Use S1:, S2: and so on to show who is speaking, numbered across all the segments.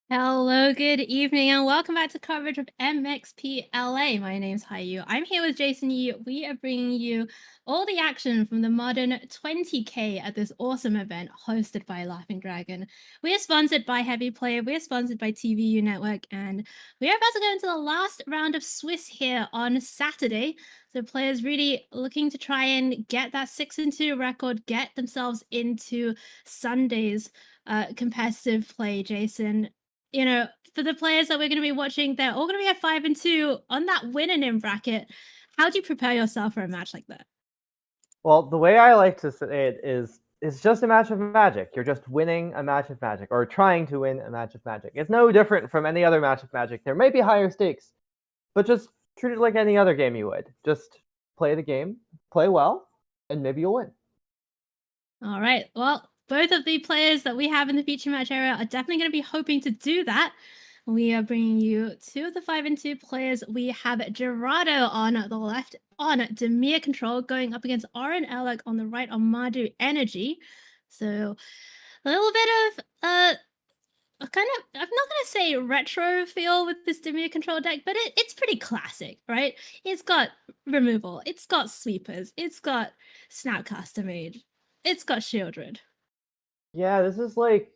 S1: Hello, good evening, and welcome back to coverage of MXP LA. My name's Hayu. I'm here with Jason Yu. We are bringing you all the action from the modern 20K at this awesome event hosted by Laughing Dragon. We are sponsored by Heavy Player, we are sponsored by TVU Network, and we are about to go into the last round of Swiss here on Saturday. So players really looking to try and get that 6-2 record, get themselves into Sunday's competitive play, Jason. For the players that we're going to be watching, they're all going to be at 5-2 on that winning in bracket. How do you prepare yourself for a match like that?
S2: Well, the way I like to say it is it's just a match of Magic. You're just winning a match of Magic, or trying to win a match of Magic. It's no different from any other match of Magic. There may be higher stakes, but just treat it like any other game you would. Just play the game, play well, and maybe you'll win.
S1: All right. Well, both of the players that we have in the feature match area are definitely going to be hoping to do that. We are bringing you two of the 5-2 players. We have Gerardo on the left on Dimir control, going up against Oren Elek on the right on Mardu Energy. So a little bit of a kind of, I'm not going to say retro feel with this Dimir control deck, but it's pretty classic, right? It's got removal, it's got sweepers, it's got Snapcaster Mage, it's got Shieldred.
S2: Yeah, this is like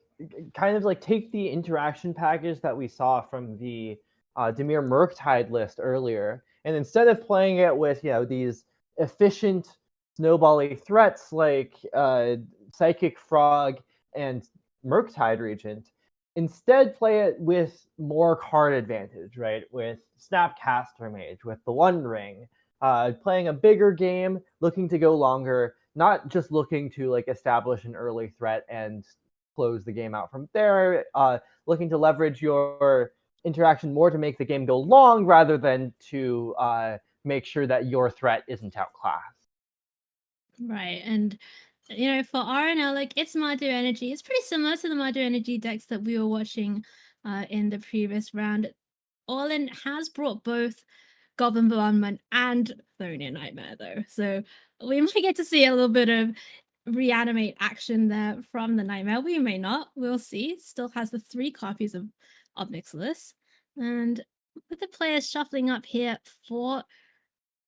S2: kind of like take the interaction package that we saw from the Dimir Murktide list earlier, and instead of playing it with these efficient snowbally threats like Psychic Frog and Murktide Regent, instead play it with more card advantage, right? With Snapcaster Mage, with the One Ring, playing a bigger game, looking to go longer, not just looking to like establish an early threat and close the game out from there, looking to leverage your interaction more to make the game go long rather than to make sure that your threat isn't outclassed.
S1: Right. And for RNL, like it's Mardu Energy. It's pretty similar to the Mardu Energy decks that we were watching in the previous round. Orlin has brought both Goblin Bombardment and Thonia Nightmare, though. So we might get to see a little bit of reanimate action there from the Nightmare. We may not. We'll see. Still has the 3 copies of Nixilis. And with the players shuffling up here for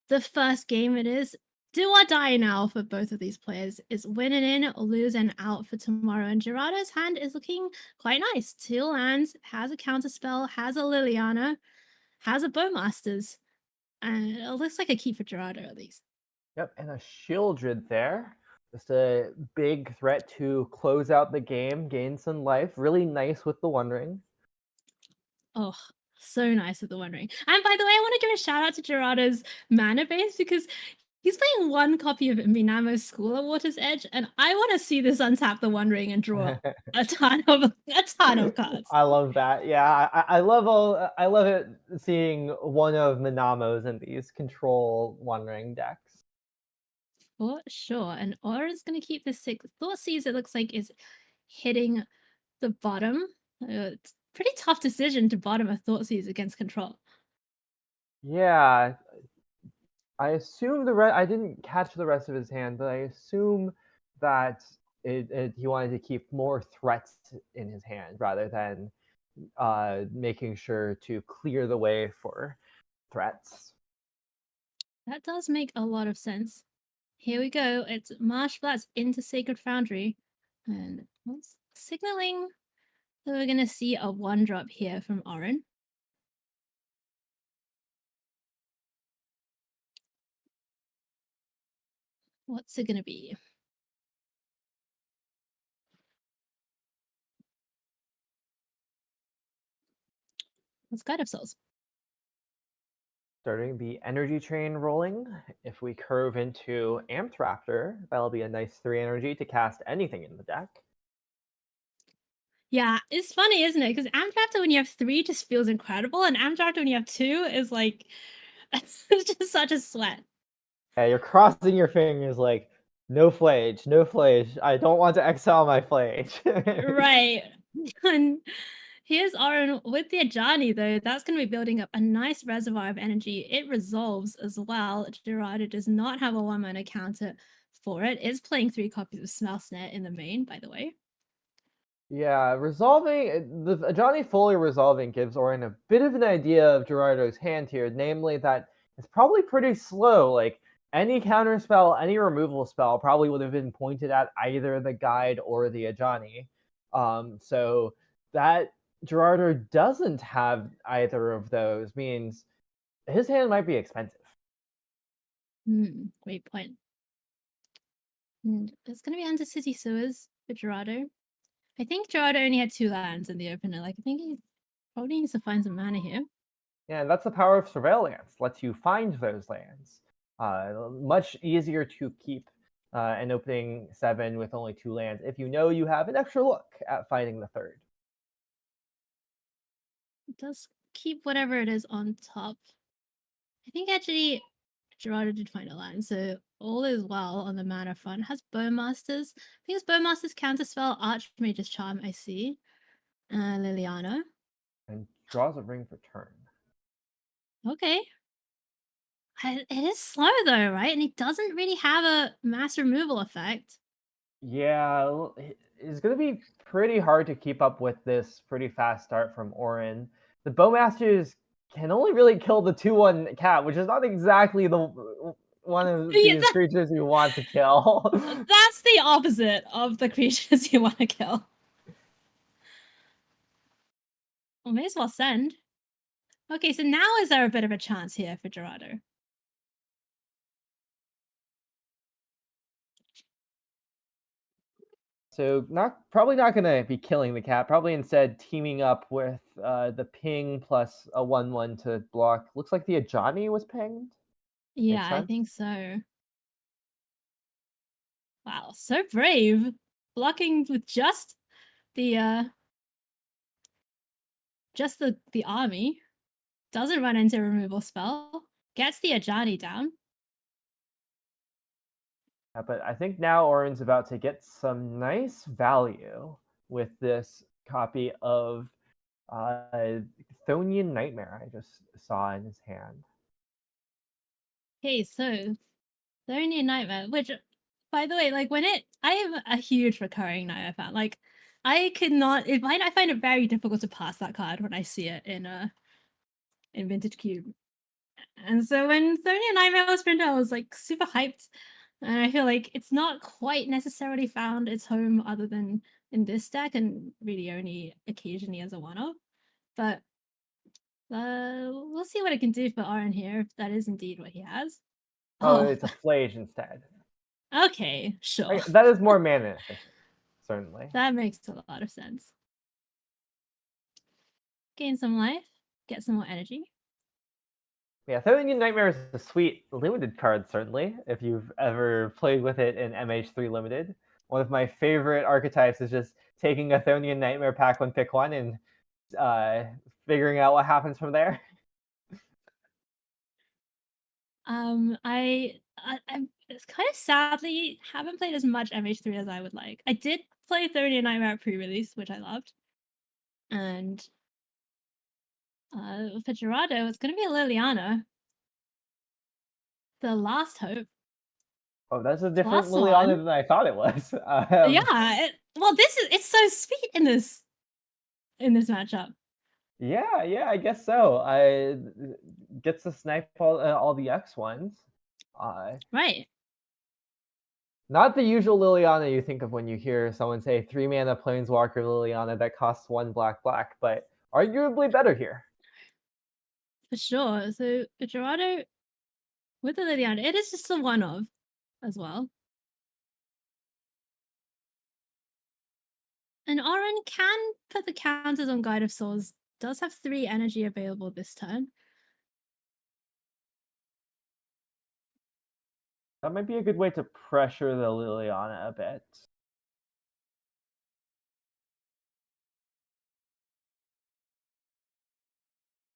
S1: the first game, it is do or die now for both of these players. Is winning in, lose and out for tomorrow. And Gerardo's hand is looking quite nice. 2 lands, has a counterspell, has a Liliana, has a Bowmasters. And it looks like a key for Gerardo at least.
S2: Yep, and a Shieldred there. Just a big threat to close out the game, gain some life. Really nice with the One Ring.
S1: Oh, so nice with the One Ring. And by the way, I want to give a shout out to Gerardo's mana base because he's playing 1 copy of Minamo's School of Water's Edge, and I want to see this untap the One Ring and draw a ton of cards.
S2: I love that. Yeah, I love it seeing one of Minamo's in these control One Ring decks.
S1: For sure. And Aura's going to keep the 6. Thoughtseize, it looks like, is hitting the bottom. It's a pretty tough decision to bottom a Thoughtseize against control.
S2: Yeah, I assume I didn't catch the rest of his hand, but I assume that he wanted to keep more threats in his hand rather than making sure to clear the way for threats.
S1: That does make a lot of sense. Here we go. It's Marshblats into Sacred Foundry. And signaling that we're going to see a 1-drop here from Oren. What's it going to be? It's God of Souls.
S2: Starting the energy train rolling. If we curve into Amped Raptor, that'll be a nice 3 energy to cast anything in the deck.
S1: Yeah, it's funny, isn't it? Because Amdrafter when you have 3 just feels incredible, and Amdrafter when you have 2 is like, it's just such a sweat.
S2: Yeah, you're crossing your fingers like, no flage, no flage. I don't want to exile my flage.
S1: Right. And here's Oren with the Ajani, though. That's going to be building up a nice reservoir of energy. It resolves as well. Gerardo does not have a 1-mana counter for it. Is playing 3 copies of Smell Snare in the main, by the way.
S2: Yeah, resolving the Ajani fully resolving gives Orin a bit of an idea of Gerardo's hand here, namely that it's probably pretty slow. Like any counter spell, any removal spell probably would have been pointed at either the guide or the Ajani. So that Gerardo doesn't have either of those means his hand might be expensive.
S1: Great point. And it's going to be under City Sewers for Gerardo. I think Gerardo only had 2 lands in the opener. Like, I think he probably needs to find some mana here.
S2: Yeah, that's the power of surveillance. Lets you find those lands. Much easier to keep an opening 7 with only 2 lands if you know you have an extra look at finding the third.
S1: It does keep whatever it is on top. I think actually Gerardo did find a land, so all is well on the mana front. Has Bowmasters. I think it's Bowmasters Counterspell, Archmage's Charm, I see. Liliana.
S2: And draws a ring for turn.
S1: Okay. It is slow though, right? And it doesn't really have a mass removal effect.
S2: Yeah, it's going to be pretty hard to keep up with this pretty fast start from Orin. The Bowmasters can only really kill the 2/1 cat, which is not exactly the one of these creatures you want to kill.
S1: That's the opposite of the creatures you want to kill. Well, may as well send. Okay, so now is there a bit of a chance here for Gerardo?
S2: So probably not going to be killing the cat. Probably instead teaming up with the ping plus a 1/1 to block. Looks like the Ajani was pinged.
S1: Yeah, I think so. Wow, so brave. Blocking with just the army. Doesn't run into a removal spell. Gets the Ajani down.
S2: But I think now Orin's about to get some nice value with this copy of Chthonian Nightmare I just saw in his hand.
S1: Okay, so Chthonian Nightmare, which, by the way, like I am a huge recurring Nightmare fan. Like, I could not. I find it very difficult to pass that card when I see it in Vintage Cube. And so when Chthonian Nightmare was printed, I was like super hyped. And I feel like it's not quite necessarily found its home other than in this deck and really only occasionally as a one-off. But we'll see what it can do for Aaron here, if that is indeed what he has.
S2: Oh, it's a Flage instead.
S1: Okay, sure.
S2: That is more mana efficient, certainly.
S1: That makes a lot of sense. Gain some life, get some more energy.
S2: Yeah, Chthonian Nightmare is a sweet limited card, certainly, if you've ever played with it in MH3 Limited. One of my favorite archetypes is just taking a Chthonian Nightmare pack one pick one and figuring out what happens from there.
S1: I it's kind of sadly haven't played as much MH3 as I would like. I did play 30 Nightmare pre-release, which I loved. And for Gerardo, it's gonna be a Liliana. The last hope.
S2: Oh, that's a different
S1: Plus
S2: Liliana
S1: one.
S2: than I thought it was.
S1: Yeah. Well, it's so sweet in this matchup.
S2: Yeah, I guess so. I gets to snipe all the X ones.
S1: Right.
S2: Not the usual Liliana you think of when you hear someone say 3-mana Planeswalker Liliana that costs 1 black, but arguably better here.
S1: For sure. So Gerardo with the Liliana, it is just a one of as well. And Oren can put the counters on Guide of Souls. Does have 3 energy available this turn.
S2: That might be a good way to pressure the Liliana a bit.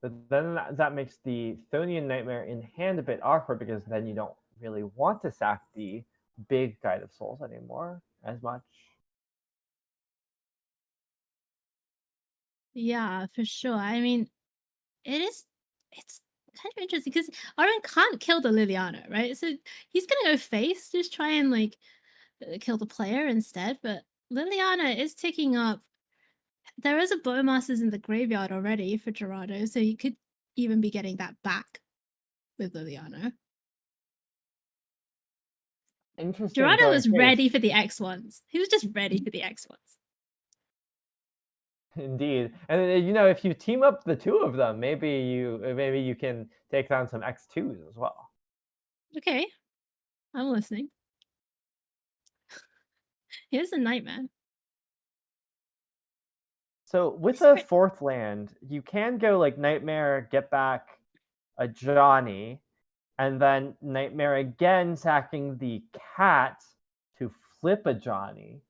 S2: But then that makes the Chthonian Nightmare in hand a bit awkward because then you don't really want to sack the big Guide of Souls anymore as much.
S1: Yeah, for sure. I mean, it's kind of interesting because Oren can't kill the Liliana, right? So he's gonna go face, just try and like kill the player instead. But Liliana is ticking up there is a Bowmasters in the graveyard already for Gerardo, so he could even be getting that back with Liliana.
S2: Interesting
S1: Gerardo
S2: going
S1: was
S2: case.
S1: ready for the X1s. He was just ready for the X1s.
S2: Indeed, and if you team up the two of them, maybe you can take down some X2s as well.
S1: Okay, I'm listening. Here's a nightmare.
S2: So with a fourth land, you can go like Nightmare, get back a Johnny, and then Nightmare again, sacking the cat to flip a Johnny.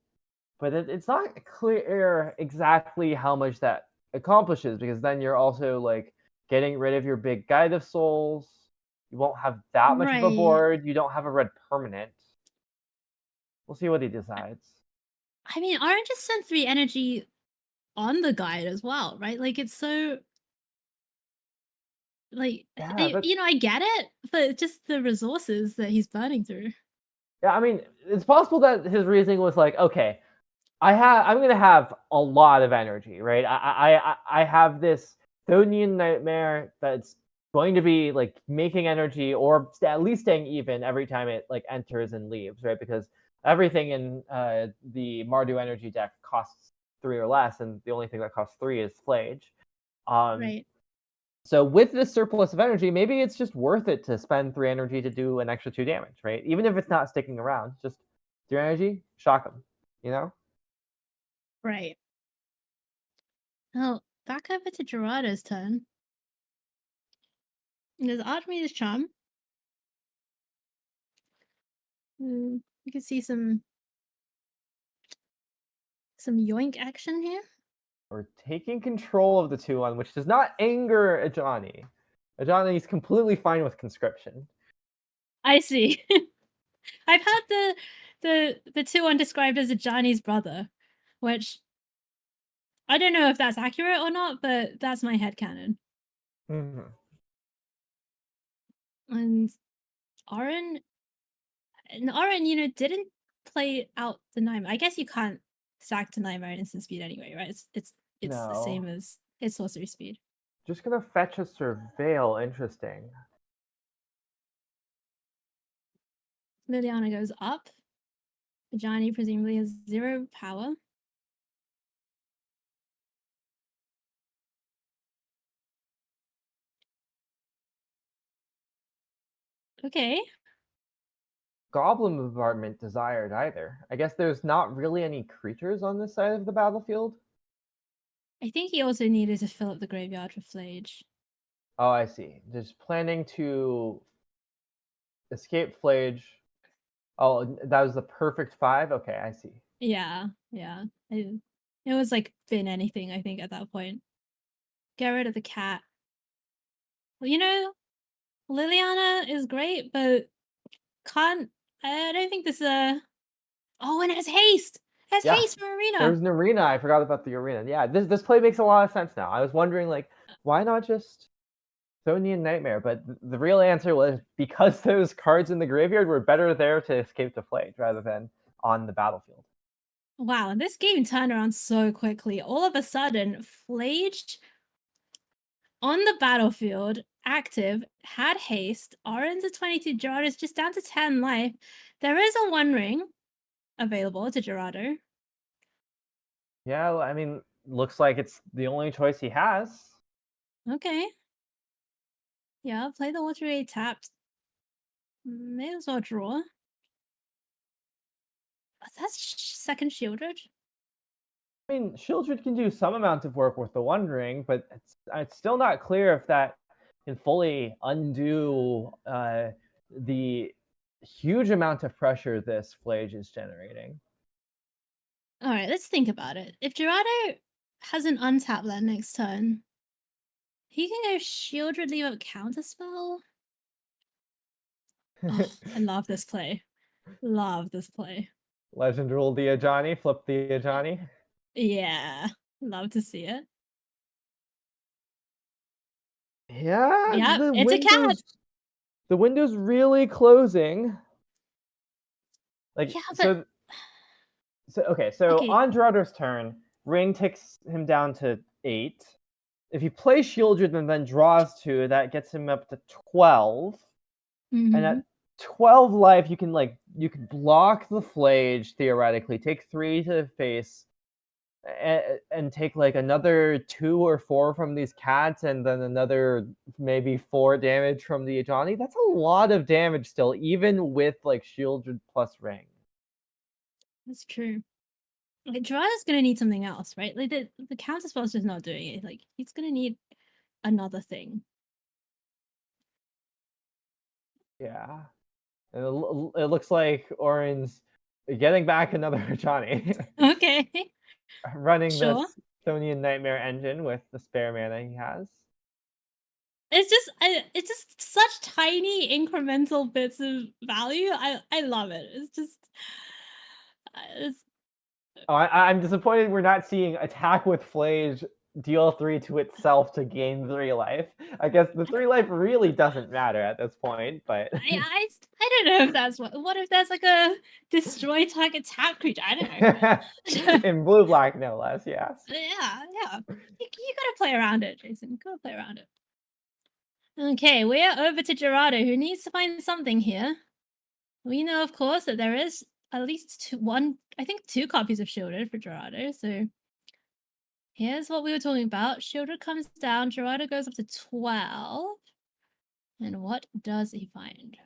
S2: But it's not clear exactly how much that accomplishes, because then you're also like getting rid of your big Guide of Souls. You won't have that much of a board. You don't have a red permanent. We'll see what he decides.
S1: I mean, Orange just sent 3 energy on the guide as well, right? Like, it's so... Like,
S2: Yeah,
S1: I get it, but just the resources that he's burning through.
S2: Yeah, I mean, it's possible that his reasoning was like, okay, I'm gonna have a lot of energy, right? I have this Thonian Nightmare that's going to be like making energy, or at least staying even every time it like enters and leaves, right? Because everything in the Mardu energy deck costs 3 or less, and the only thing that costs 3 is Flage.
S1: Right.
S2: So with this surplus of energy, maybe it's just worth it to spend 3 energy to do an extra 2 damage, right? Even if it's not sticking around, just 3 energy, shock them, you know?
S1: Right. Now, back over to Gerardo's turn. There's Artemis' Charm. You can see some yoink action here.
S2: Or taking control of the 2-1, which does not anger Ajani. Ajani's completely fine with conscription.
S1: I see. I've had the 2-1 described as Ajani's brother, which I don't know if that's accurate or not, but that's my headcanon.
S2: Mm-hmm.
S1: And Oren, didn't play out the Nightmare. I guess you can't sack to Nightmare and instant speed anyway, right? It's the same as its sorcery speed.
S2: Just gonna fetch a Surveil. Interesting.
S1: Liliana goes up. Ajani presumably has 0 power. Okay.
S2: Goblin bombardment desired either. I guess there's not really any creatures on this side of the battlefield.
S1: I think he also needed to fill up the graveyard with Flage.
S2: Oh, I see. Just planning to escape Flage. Oh, that was the perfect 5? Okay, I see.
S1: Yeah. It was like bin anything, I think, at that point. Get rid of the cat. Well, Liliana is great, but I don't think this oh, and it has haste! It has haste from Arena!
S2: There's an arena. I forgot about the arena. Yeah, this play makes a lot of sense now. I was wondering, like, why not just Thonian Nightmare? But the real answer was because those cards in the graveyard were better there to escape to Flage rather than on the battlefield.
S1: Wow, this game turned around so quickly. All of a sudden, Flage on the battlefield, active, had haste, Oran's at 22, Gerardo's just down to 10 life. There is a One Ring available to Gerardo.
S2: Yeah, I mean, looks like it's the only choice he has.
S1: Okay. Yeah, play the Water Ray tapped. May as well draw. That's second Shieldred.
S2: I mean, Shieldred can do some amount of work with the One Ring, but it's still not clear if that can fully undo the huge amount of pressure this Flage is generating.
S1: All right, let's think about it. If Gerardo has an untapped land next turn, he can go Shieldred, leave up Counterspell. Oh, I love this play. Love this play.
S2: Legend rule the Ajani, flip the Ajani.
S1: Yeah, love to see it.
S2: Yeah,
S1: it's a cat.
S2: The window's really closing. Like,
S1: Yeah, but...
S2: okay, so
S1: Okay.
S2: on Gerardo's turn, Ring takes him down to 8. If he plays Shieldred and then draws 2, that gets him up to 12. And at 12 life, you can block the Flage theoretically, take 3 to the face, and take like another 2 or 4 from these cats, and then another maybe 4 damage from the Ajani. That's a lot of damage still, even with like Shieldred plus Ring.
S1: That's true. Like Gerardo's gonna need something else, right? Like the counter spell's just not doing it. Like he's gonna need another thing.
S2: Yeah. And it looks like Orin's getting back another Ajani.
S1: Okay.
S2: Running
S1: Sure.
S2: this Thonian Nightmare engine with the spare mana he has.
S1: It's just such tiny incremental bits of value. I love it. It's just it's
S2: I'm disappointed we're not seeing attack with Flage deal 3 to itself to gain 3 life. I guess the 3 life really doesn't matter at this point, but
S1: I don't know if that's what if there's like a destroy target tap creature. I don't know.
S2: in blue black no less, yes.
S1: Yeah. You gotta play around it, Jason. You gotta play around it. Okay, we are over to Gerardo, who needs to find something here. We know, of course, that there is at least I think 2 copies of Shielded for Gerardo. So here's what we were talking about. Shielded comes down, Gerardo goes up to 12. And what does he find?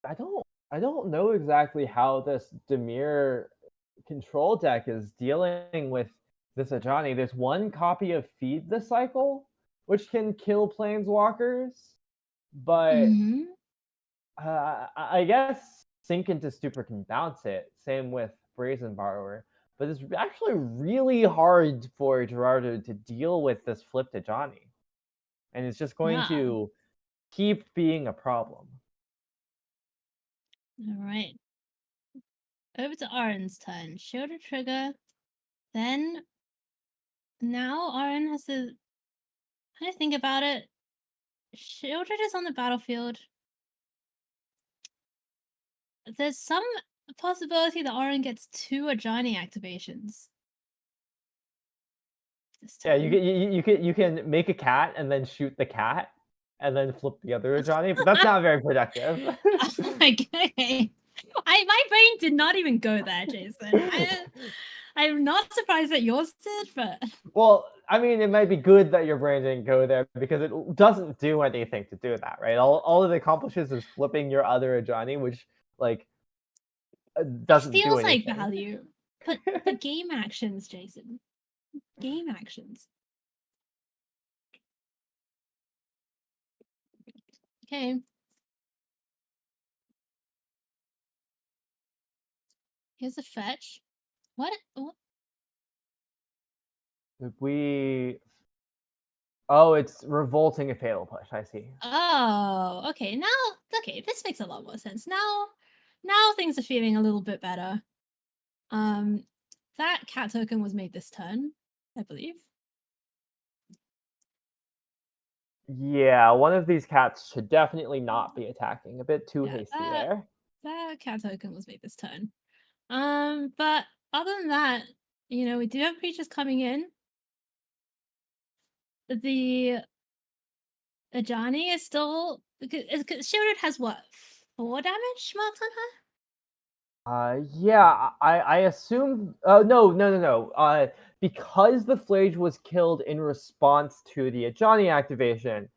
S2: I don't know exactly how this Dimir control deck is dealing with this Ajani. There's 1 copy of Feed the Cycle, which can kill planeswalkers, but I guess Sink into Stupor can bounce it. Same with Brazen Borrower. But it's actually really hard for Gerardo to deal with this flipped Ajani. And it's just going to keep being a problem.
S1: All right. Over to Aaron's turn. Shielded trigger. Then now Aaron has to kind of think about it. Shielded is on the battlefield. There's some possibility that Aaron gets 2 Ajani activations.
S2: Yeah, you can make a cat and then shoot the cat and then flip the other Ajani, but that's not very productive.
S1: Okay. My brain did not even go there, Jason. I'm not surprised that yours did, but
S2: well, I mean, it might be good that your brain didn't go there because it doesn't do anything to do that, right? All it accomplishes is flipping your other Ajani, which like doesn't do
S1: feels
S2: anything.
S1: like value. But the game actions, Jason. Game actions. Okay. Here's a fetch. What?
S2: Oh, it's revolting a fatal push. I see.
S1: Oh, okay. Okay, this makes a lot more sense. Now things are feeling a little bit better. That cat token was made this turn, I believe.
S2: Yeah, one of these cats should definitely not be attacking. A bit too hasty there.
S1: That cat token was made this turn. But other than that, we do have creatures coming in. The Ajani is still Shielded has what, 4 damage marked on her?
S2: Yeah, I assume. No. Because the Flage was killed in response to the Ajani activation,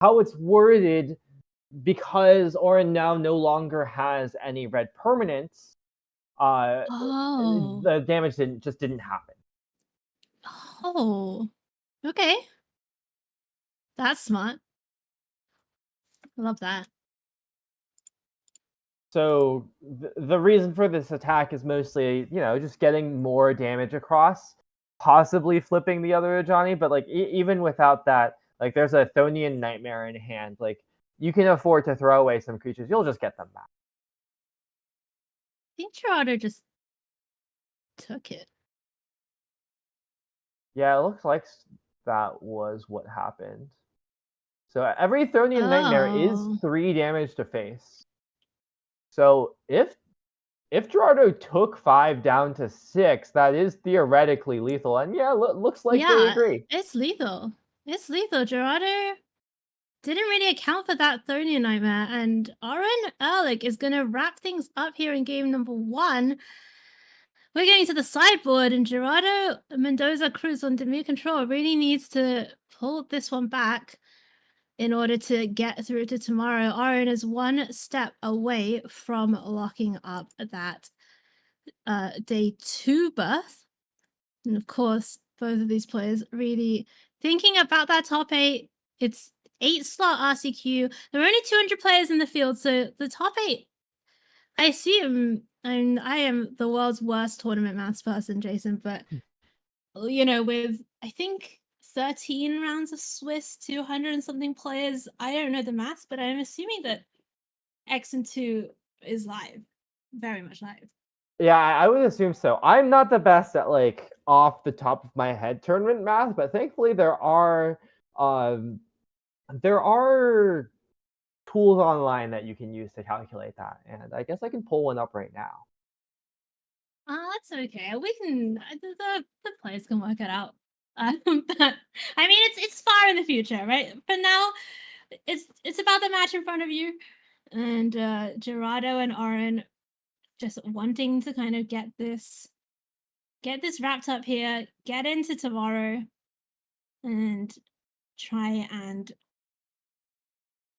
S2: how it's worded, because Orin now no longer has any red permanents, the damage didn't happen.
S1: Oh, okay. That's smart. I love that.
S2: So the reason for this attack is mostly, just getting more damage across, possibly flipping the other Ajani, but like even without that, like there's a Thonian Nightmare in hand, like you can afford to throw away some creatures, you'll just get them back.
S1: I think Gerardo just took it.
S2: Yeah, it looks like that was what happened. So every Thonian Nightmare is 3 damage to face. So if if Gerardo took 5 down to 6, that is theoretically lethal. And yeah, looks like they agree.
S1: It's lethal. It's lethal. Gerardo didn't really account for that Thonian Nightmare, and Aaron Ehrlich is going to wrap things up here in game number 1. We're getting to the sideboard, and Gerardo Mendoza Cruz on Dimir control really needs to pull this one back in order to get through to tomorrow. Aaron is 1 step away from locking up that day 2 berth. And of course, both of these players really thinking about that top 8. It's 8-slot RCQ. There are only 200 players in the field, so the top 8, I assume, and I am the world's worst tournament maths person, Jason, but you know, with I think 13 rounds of Swiss, 200 and something players, I don't know the maths, but I'm assuming that X and 2 is live, very much live.
S2: Yeah, I would assume so. I'm not the best at like off the top of my head tournament math, but thankfully there are tools online that you can use to calculate that, and I guess I can pull one up right now.
S1: That's okay. We can the players can work it out. But I mean, it's far in the future, right? But now, it's about the match in front of you, and Gerardo and Aaron just wanting to kind of get this wrapped up here, get into tomorrow, and try and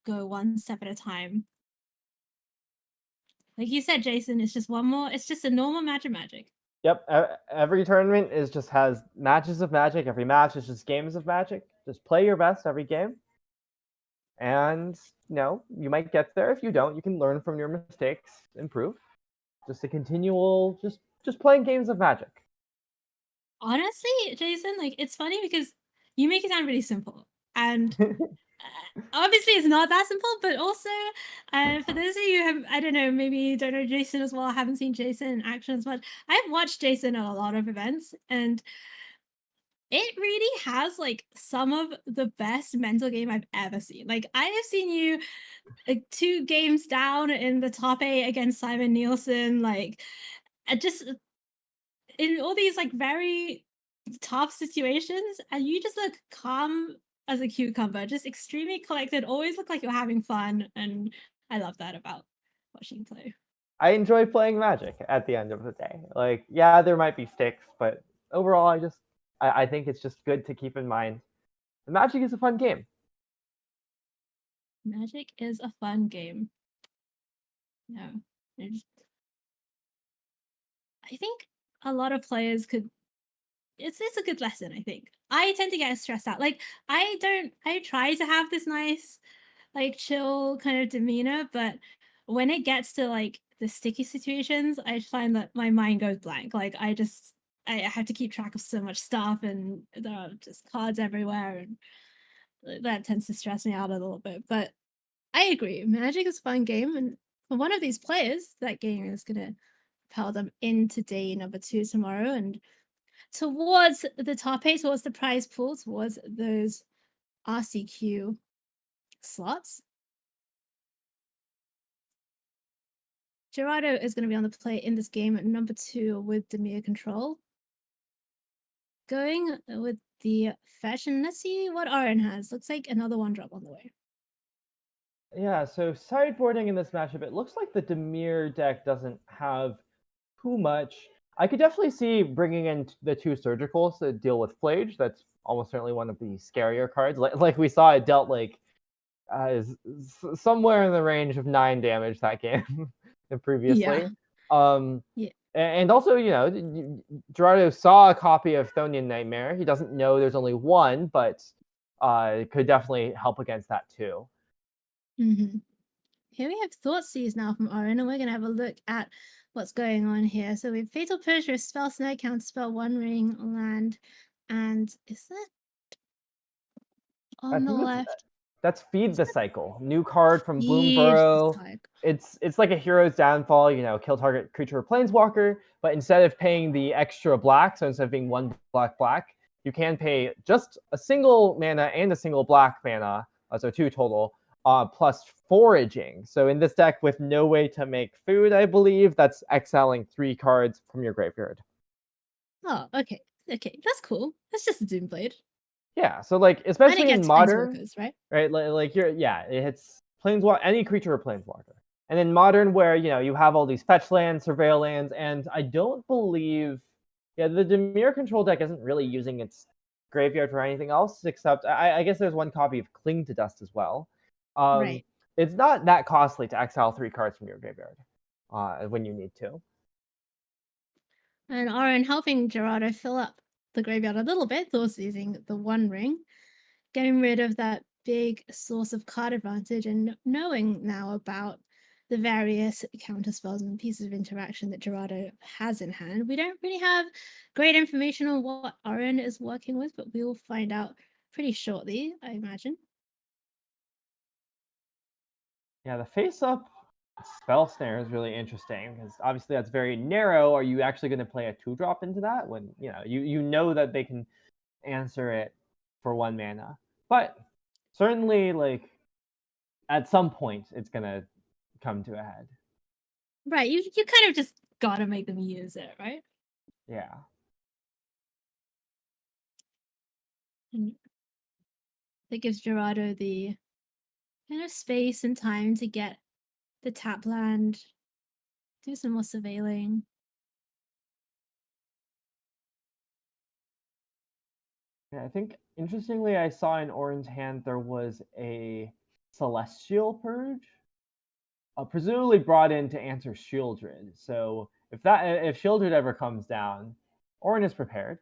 S1: go one step at a time. Like you said, Jason, it's just it's just a normal match of Magic.
S2: Yep, every tournament has matches of Magic. Every match is just games of Magic. Just play your best every game. And you might get there. If you don't, you can learn from your mistakes, improve. Just a continual just playing games of Magic.
S1: Honestly, Jason, like it's funny because you make it sound really simple. And obviously it's not that simple, but also for those of you who I don't know, maybe don't know Jason as well, haven't seen Jason in action as much. I've watched Jason at a lot of events, and it really has like some of the best mental game I've ever seen. Like I have seen you like 2 games down in the top 8 against Simon Nielsen, like just in all these like very tough situations, and you just look calm as a cucumber, just extremely collected, always look like you're having fun, and I love that about watching you play.
S2: I enjoy playing Magic at the end of the day. Like, yeah, there might be sticks, but overall, I think it's just good to keep in mind. Magic is a fun game.
S1: Magic is a fun game. No, I think a lot of players could. It's a good lesson, I think. I tend to get stressed out. Like I try to have this nice, like chill kind of demeanor, but when it gets to like the sticky situations, I find that my mind goes blank. Like I have to keep track of so much stuff, and there are just cards everywhere, and that tends to stress me out a little bit. But I agree, Magic is a fun game, and for one of these players, that game is gonna propel them into day number 2 tomorrow, and towards the top 8, towards the prize pool, towards those RCQ slots. Gerardo is going to be on the play in this game at number 2 with Dimir control. Going with the fetch, and let's see what Aaron has. Looks like another 1-drop on the way.
S2: Yeah, so sideboarding in this matchup, it looks like the Dimir deck doesn't have too much. I could definitely see bringing in the 2 surgicals to deal with Flage. That's almost certainly one of the scarier cards. Like we saw, it dealt like somewhere in the range of 9 damage that game previously.
S1: Yeah.
S2: And also, Gerardo saw a copy of Thonian Nightmare. He doesn't know there's only one, but it could definitely help against that too.
S1: Mm-hmm. Here we have Thoughtseize now from Aaron, and we're going to have a look at what's going on here. So we have Fatal Push, Spell Snare, Counterspell, One Ring, Land, and is that on the left?
S2: That's Feed the Cycle. New card from
S1: Feed
S2: Bloomburrow.
S1: the Cycle.
S2: It's like a Hero's Downfall, kill target creature or planeswalker, but instead of paying the extra black, so instead of being 1 black, you can pay just a single mana and a single black mana, so 2 total, plus foraging. So in this deck with no way to make food, I believe, that's exiling 3 cards from your graveyard.
S1: Oh, okay. Okay, that's cool. That's just a Doomblade.
S2: Yeah, so like
S1: And it
S2: especially in
S1: gets
S2: modern,
S1: planeswalkers, right?
S2: right? Like you're it hits planeswalker, any creature or planeswalker. And in modern, where you have all these fetch lands, surveil lands, and I don't believe, the Dimir control deck isn't really using its graveyard for anything else except I guess there's one copy of Cling to Dust as well. Um,
S1: Right.
S2: it's not that costly to exile 3 cards from your graveyard when you need to.
S1: And Oren helping Gerardo fill up the graveyard a little bit, thus using the One Ring, getting rid of that big source of card advantage, and knowing now about the various counter spells and pieces of interaction that Gerardo has in hand. We don't really have great information on what Oren is working with, but we will find out pretty shortly, I imagine.
S2: Yeah, the face-up spell snare is really interesting because obviously that's very narrow. Are you actually going to play a 2-drop into that when you know that they can answer it for 1 mana? But certainly, like at some point, it's gonna come to a head.
S1: Right, you kind of just gotta make them use it, right?
S2: Yeah.
S1: And that gives Gerardo the kind of space and time to get the tap land, do some more surveilling.
S2: Yeah, I think interestingly, I saw in Orange Hand there was a Celestial Purge, presumably brought in to answer Shieldred. So if Shieldred ever comes down, Orin is prepared.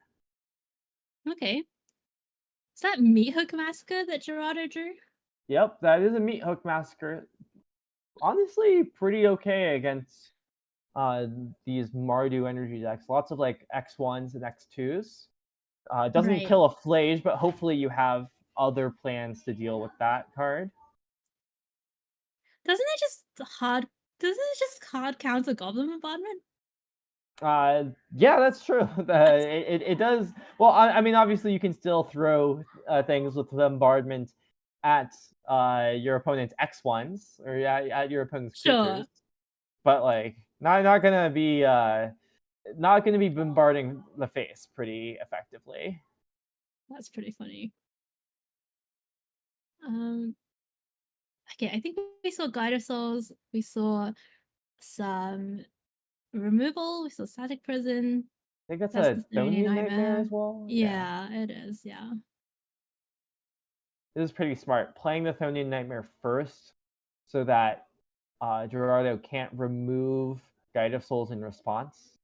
S1: Okay. Is that Meat Hook Massacre that Gerardo drew?
S2: Yep, that is a Meat Hook Massacre. Honestly, pretty okay against these Mardu energy decks. Lots of like X1s and X2s. Doesn't
S1: Right.
S2: kill a Flage, but hopefully you have other plans to deal with that card.
S1: Doesn't it just hard counter Goblin Bombardment?
S2: Yeah, that's true. It does. Well, I mean, obviously, you can still throw things with bombardment at your opponent's X1s or at your opponent's creatures,
S1: Sure.
S2: but like not gonna be bombarding the face pretty effectively.
S1: That's pretty funny. Um okay, I think we saw Guide of Souls, we saw some removal, we saw Static Prison.
S2: I think that's
S1: That's
S2: a
S1: the Thony
S2: Thonian Nightmare
S1: Nightmare.
S2: as well. Yeah,
S1: Yeah, it is, yeah.
S2: this is pretty smart. Playing the Thonian Nightmare first, so that Gerardo can't remove Guide of Souls in response.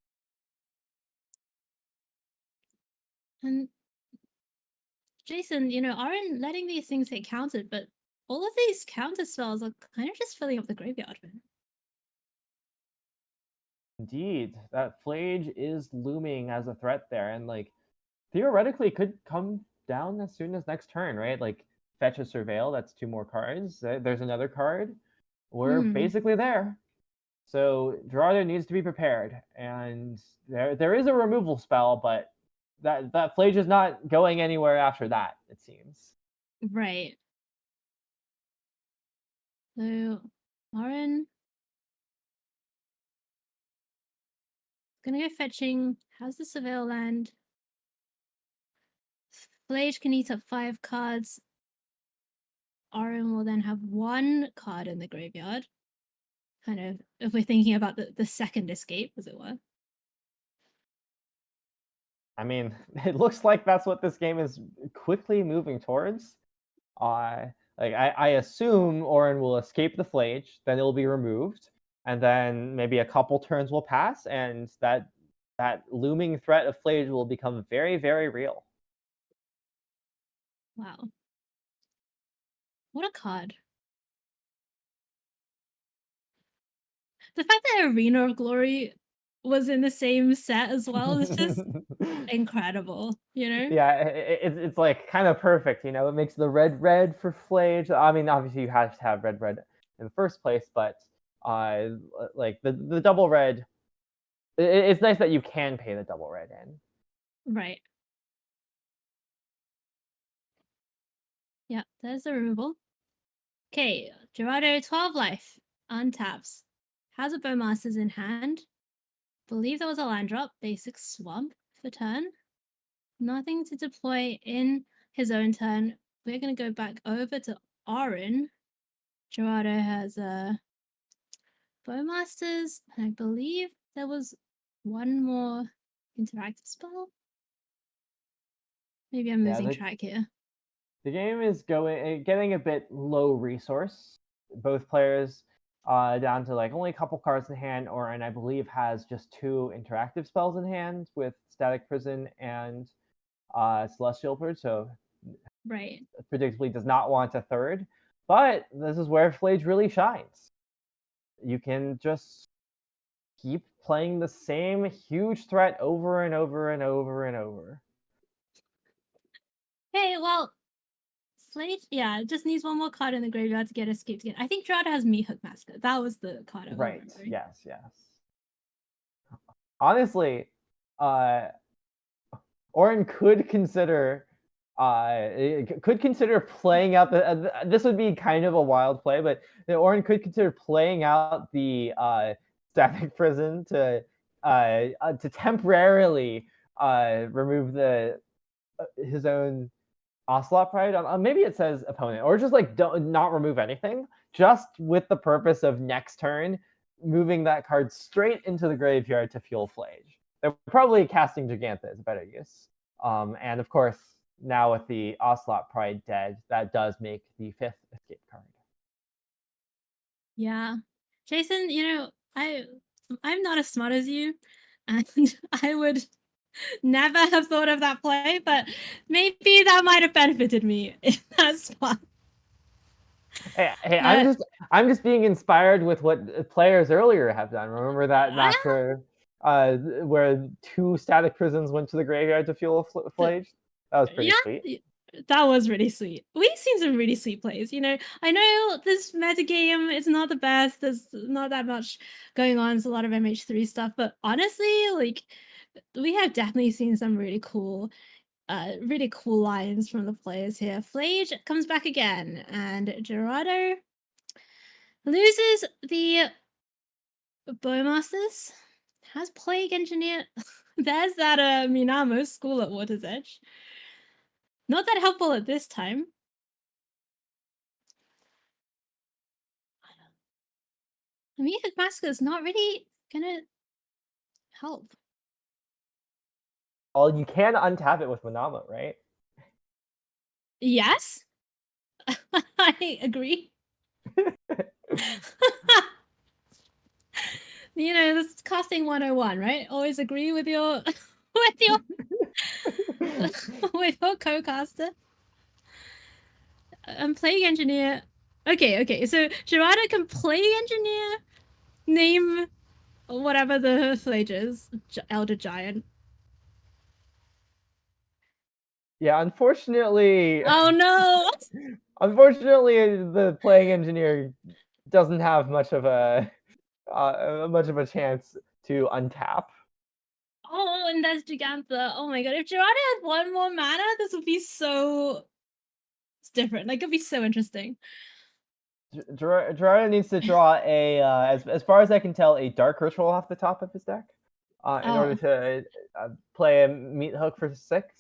S1: And Jason, aren't letting these things get countered, but all of these counter spells are kind of just filling up the graveyard, man.
S2: Indeed, that Flage is looming as a threat there, and like theoretically could come down as soon as next turn, right? Like fetch a Surveil, that's 2 more cards. There's another card. We're
S1: Hmm.
S2: basically there. So Gerardo needs to be prepared, and there is a removal spell, but that Flage is not going anywhere after that. It seems.
S1: Right. So, Lauren gonna go fetching. How's the Surveil land? Flage can eat up 5 cards. Orin will then have 1 card in the graveyard. Kind of, if we're thinking about the second escape, as it were.
S2: I mean, it looks like that's what this game is quickly moving towards. I assume Orin will escape the Flage, then it will be removed, and then maybe a couple turns will pass, and that looming threat of Flage will become very, very real.
S1: Wow. What a card. The fact that Arena of Glory was in the same set as well is just incredible, you know?
S2: Yeah, it's like kind of perfect, It makes the red for Flage. I mean, obviously you have to have red in the first place, but uh, like the double red, it's nice that you can pay the double red in.
S1: Right. Yeah, there's the removal. Okay, Gerardo, 12 life, untaps. Has a Bowmasters in hand. Believe there was a land drop, basic swamp for turn. Nothing to deploy in his own turn. We're going to go back over to Orin. Gerardo has a Bowmasters, and I believe there was one more interactive spell. Maybe I'm losing track here.
S2: The game is getting a bit low resource. Both players down to like only a couple cards in hand, and I believe has just 2 interactive spells in hand with Static Prison and Celestial Purge. So
S1: right,
S2: predictably does not want a third. But this is where Flage really shines. You can just keep playing the same huge threat over and over and over and over.
S1: Hey, well, Slate, yeah, just needs one more card in the graveyard to get escaped again. I think Gerardo has Meat Hook Massacre. That was the card I was remembering.
S2: Yes. Honestly, Orin could consider playing out the. This would be kind of a wild play, but Orin could consider playing out the Static Prison to temporarily remove his own Ocelot Pride. Maybe it says opponent, or just like not remove anything, just with the purpose of next turn moving that card straight into the graveyard to fuel Flage. They're probably casting Gigantha is a better use. And of course, now with the Ocelot Pride dead, that does make the 5th escape card.
S1: Yeah. Jason, I'm not as smart as you, and I would never have thought of that play, but maybe that might have benefited me in that spot.
S2: Hey, I'm just being inspired with what players earlier have done. Remember that match where 2 Static Prisons went to the graveyard to fuel Flage? That was pretty sweet.
S1: That was really sweet. We've seen some really sweet plays. I know this metagame is not the best. There's not that much going on. It's a lot of MH3 stuff, but honestly, like, we have definitely seen some really cool lines from the players here. Flage comes back again, and Gerardo loses the Bowmasters. Has Plague Engineer. There's that Minamo School at Water's Edge. Not that helpful at this time. The Meat Massacre is not really gonna help.
S2: Well, you can untap it with Manamo, right?
S1: Yes. I agree. This is casting 101, right? Always agree with your with your co-caster. Plague Engineer. Okay. So Gerardo can Plague Engineer, name whatever the Flage is, Elder Giant.
S2: Yeah, unfortunately.
S1: Oh no!
S2: Unfortunately, the Plague Engineer doesn't have much of a chance to untap.
S1: Oh, and that's Gigantha. Oh my god! If Gerardo had one more mana, this would be so different. Like, it'd be so interesting.
S2: Gerardo needs to draw a, as far as I can tell, a Dark Ritual off the top of his deck in order to play a Meat Hook for 6.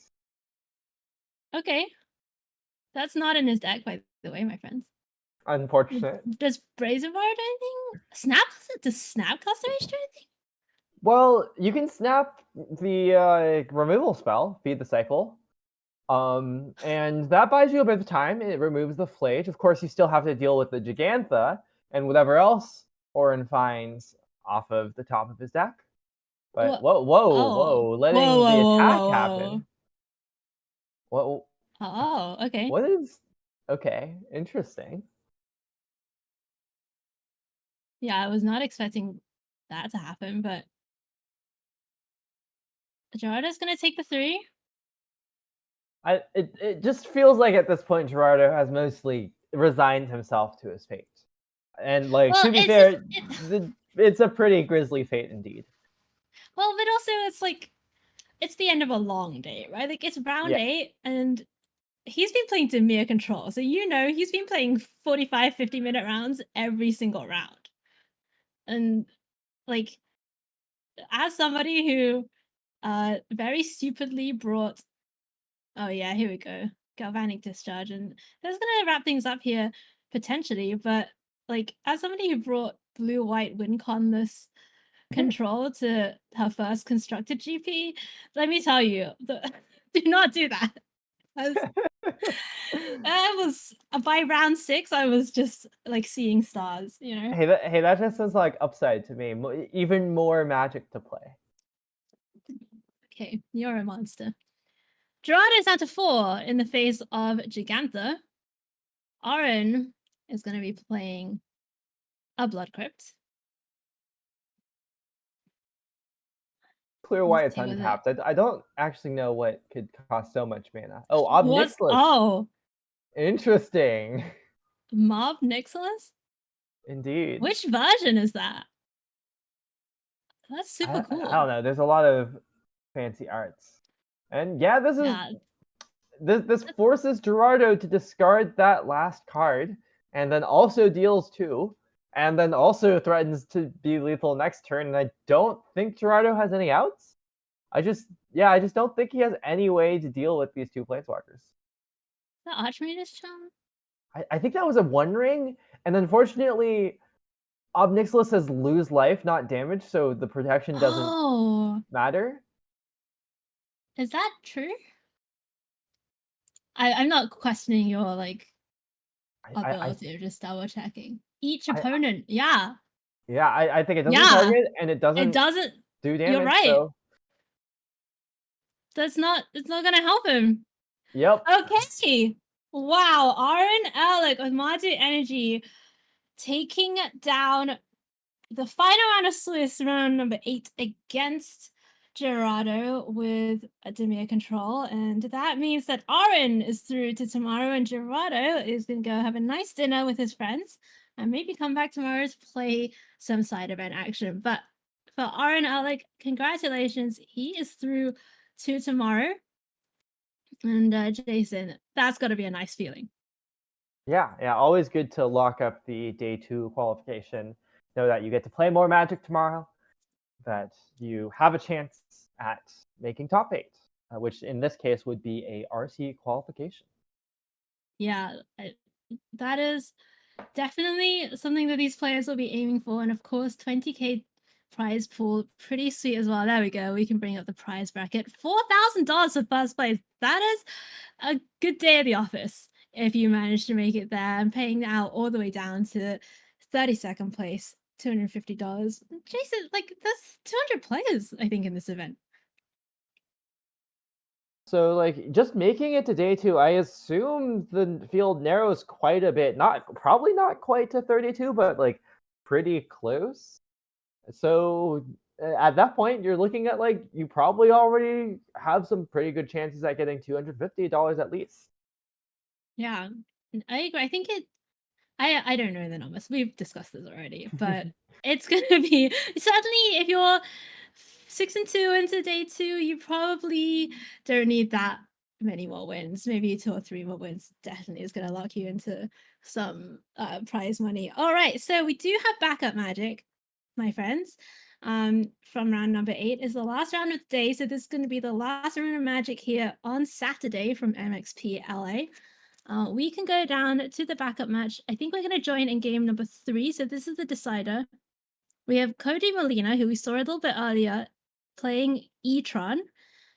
S1: Okay. That's not in his deck, by the way, my friends.
S2: Unfortunate.
S1: Does Brazen Bar do anything? Does Snap cost do anything?
S2: Well, you can snap the removal spell, Feed the Cycle. And that buys you a bit of time. It removes the Flage. Of course, you still have to deal with the Gigantha and whatever else Orin finds off of the top of his deck. But whoa, letting the attack happen. Whoa.
S1: Oh, okay.
S2: What is... Okay, interesting.
S1: Yeah, I was not expecting that to happen, but Gerardo's gonna take the 3.
S2: It just feels like at this point Gerardo has mostly resigned himself to his fate. And to be fair, it's a pretty grisly fate indeed.
S1: Well, but also it's like, it's the end of a long day, right? Like, it's round 8, and he's been playing Dimir control, so he's been playing 45, 50-minute rounds every single round. And like, as somebody who very stupidly brought, oh yeah, here we go, galvanic discharge, and that's gonna wrap things up here potentially. But like, as somebody who brought blue-white win-con this control to her first constructed GP, let me tell you, do not do that. I was by round 6, I was just like seeing stars,
S2: Hey, that just is like upside to me. Even more Magic to play.
S1: Okay, you're a monster. Girado's down to 4 in the face of Gigantha. Oren is going to be playing a Blood Crypt.
S2: Clear why
S1: Let's
S2: it's
S1: see what
S2: untapped. I don't actually know what could cost so much mana. Oh, Ob Nixilis.
S1: Oh,
S2: Interesting.
S1: Mob Nixilis?
S2: Indeed.
S1: Which version is that? That's super cool.
S2: I don't know. There's a lot of fancy arts. And yeah, this forces Gerardo to discard that last card, and then also deals 2, and then also threatens to be lethal next turn. And I don't think Gerardo has any outs. I just don't think he has any way to deal with these 2 planeswalkers.
S1: The Archmage's Charm?
S2: I think that was a 1 ring, and unfortunately, Ob Nixilis says lose life, not damage, so the protection doesn't matter.
S1: Is that true? I'm not questioning your ability, just double checking. Each opponent, yeah.
S2: Yeah, I think it doesn't target, and it doesn't do damage.
S1: You're right.
S2: So.
S1: It's not gonna help him.
S2: Yep.
S1: Okay. Wow, Aaron Alec with Mardu Energy taking down the final round of Swiss, round number 8 against Gerardo with a Dimir control. And that means that Aaron is through to tomorrow, and Gerardo is going to go have a nice dinner with his friends and maybe come back tomorrow to play some side event action. But for Aaron Alec, congratulations. He is through to tomorrow. And Jason, that's got to be a nice feeling.
S2: Yeah, always good to lock up the day 2 qualification. Know that you get to play more Magic tomorrow, that you have a chance at making top 8, which in this case would be a RC qualification.
S1: Yeah, that is definitely something that these players will be aiming for. And of course, 20k prize pool, pretty sweet as well. There we go. We can bring up the prize bracket. $4,000 for first place. That is a good day at the office if you manage to make it there, and paying out all the way down to 32nd place, $250. Jason, there's 200 players, I think, in this event.
S2: So, just making it to day 2, I assume the field narrows quite a bit. Probably not quite to 32, but pretty close. So at that point, you're looking at you probably already have some pretty good chances at getting $250 at least.
S1: Yeah, I agree. I think I don't know the numbers. We've discussed this already, but it's going to be, certainly if you're 6-2 into day 2, you probably don't need that many more wins. Maybe 2 or 3 more wins definitely is going to lock you into some prize money. All right, so we do have backup Magic, my friends. From round number 8 is the last round of the day. So this is going to be the last round of Magic here on Saturday from MXP LA. We can go down to the backup match. I think we're going to join in game number 3. So this is the decider. We have Cody Molina, who we saw a little bit earlier, playing E-Tron,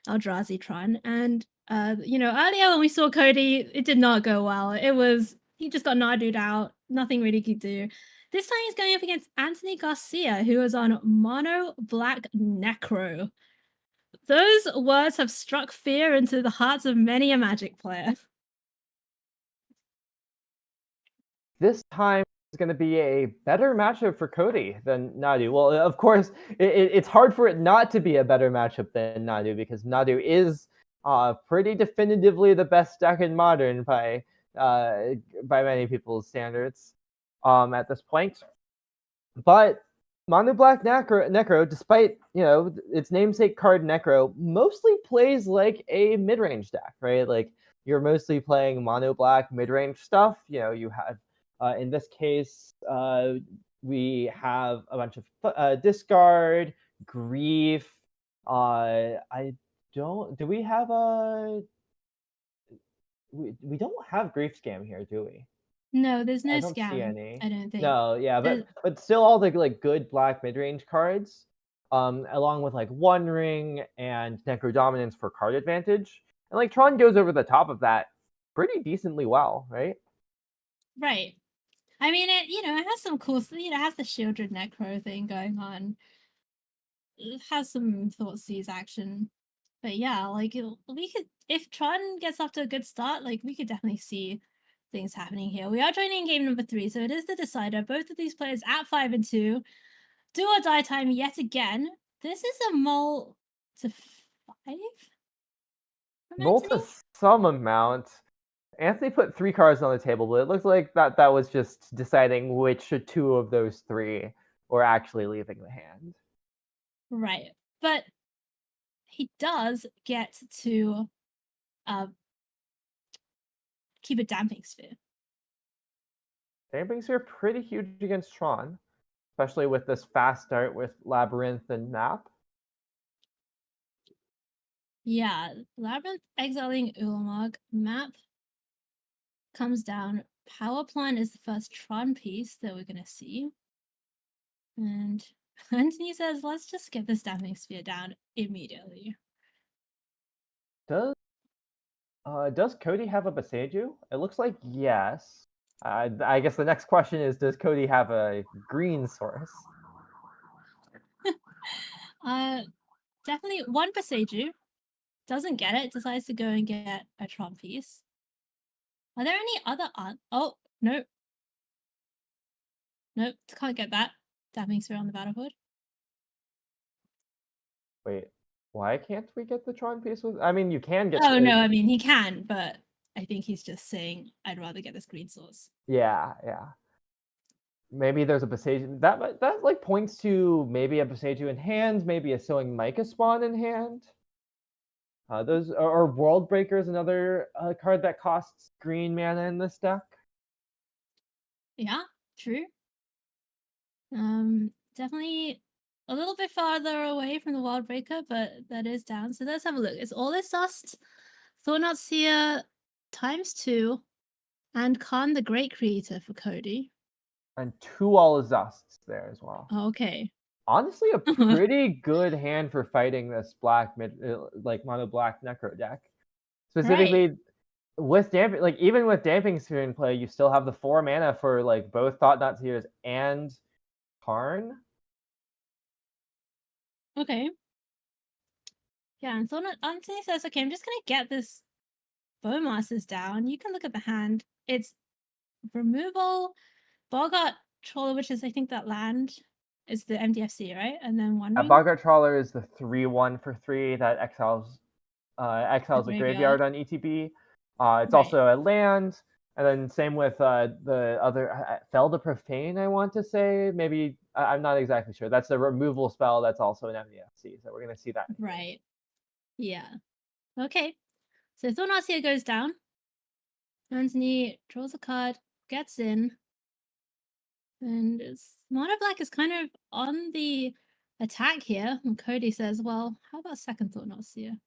S1: Eldrazi Tron. And, earlier when we saw Cody, it did not go well. He just got Nardu'd out. Nothing really could do. This time he's going up against Anthony Garcia, who is on Mono Black Necro. Those words have struck fear into the hearts of many a Magic player.
S2: This time is going to be a better matchup for Cody than Nadu. Well, of course, it's hard for it not to be a better matchup than Nadu, because Nadu is pretty definitively the best deck in Modern by many people's standards at this point. But Mono Black Necro, despite its namesake card Necro, mostly plays like a mid-range deck, right? you're mostly playing mono black mid-range stuff. You have in this case we have a bunch of discard, grief. I don't. Do we have a? We don't have grief scam here, do we?
S1: No, there's no
S2: I don't see
S1: scam.
S2: any.
S1: I don't think.
S2: No, yeah,
S1: There's,
S2: but still all the like good black mid range cards, along with like One Ring and Necro Dominance for card advantage, and like Tron goes over the top of that pretty decently well, right?
S1: right. I mean, it has some cool, it has the shielded necro thing going on. It has some Thoughtseize action. But yeah, like we could, if Tron gets off to a good start, like we could definitely see things happening here. We are joining game number 3, so it is the decider. Both of these players at 5 and 2. Do or die time yet again. This is a mole to 5 from
S2: Roll to
S1: Anthony.
S2: some amount. Anthony put 3 cards on the table, but it looks like that was just deciding which 2 of those 3 were actually leaving the hand.
S1: Right, but he does get to keep a damping sphere.
S2: Damping Sphere pretty huge against Tron, especially with this fast start with Labyrinth and Map.
S1: Yeah, Labyrinth exiling Ulamog. Map comes down. Power plant is the first Tron piece that we're gonna see. And Anthony says, let's just get this damping sphere down immediately.
S2: Does Cody have a Beseju? It looks like yes. I guess the next question is, does Cody have a green source?
S1: Definitely one Beseju. Doesn't get it, decides to go and get a Tron piece. Are there any other oh, nope. Nope, can't get that. Damping sphere on the battlefield.
S2: Wait, why can't we get the Tron piece with? I mean, you can get.
S1: Oh no, I mean he can, but I think he's just saying I'd rather get this green source.
S2: Yeah. Maybe there's a Beseju that like points to maybe a Beseju in hand, maybe a Sowing Mica Spawn in hand. Those are World Breakers, another card that costs green mana in this deck.
S1: Yeah, true. Definitely a little bit farther away from the Wild Breaker, but that is down. So let's have a look. It's All This Dust, Thornot Seer ×2, and Khan the Great Creator for Cody.
S2: And 2 All Dusts there as well.
S1: Okay.
S2: Honestly, a pretty good hand for fighting this black like mono black necro deck. Specifically
S1: Right.
S2: with damping, like even with damping sphere in play, you still have the 4 mana for like both Thought Knot Seers and Karn.
S1: Okay. Yeah, and Thornot Anthony says, okay, I'm just gonna get this Bowmasters down. You can look at the hand. It's removal, Bogart Trawler, which is I think that land is the MDFC, right? And then One Ring,
S2: Bogart Trawler is the 3/1 for 3 that exiles
S1: the
S2: a
S1: graveyard.
S2: graveyard on ETB. It's
S1: Right.
S2: also a land, and then same with the other Fell to Profane. I want to say maybe I'm not exactly sure. That's a removal spell. That's also an MDFC. So we're gonna see that.
S1: Right. Yeah. Okay. So Thornacia goes down. Anthony draws a card, gets in, and Mono Black is kind of on the attack here. And Cody says, well, how about second Thornacia?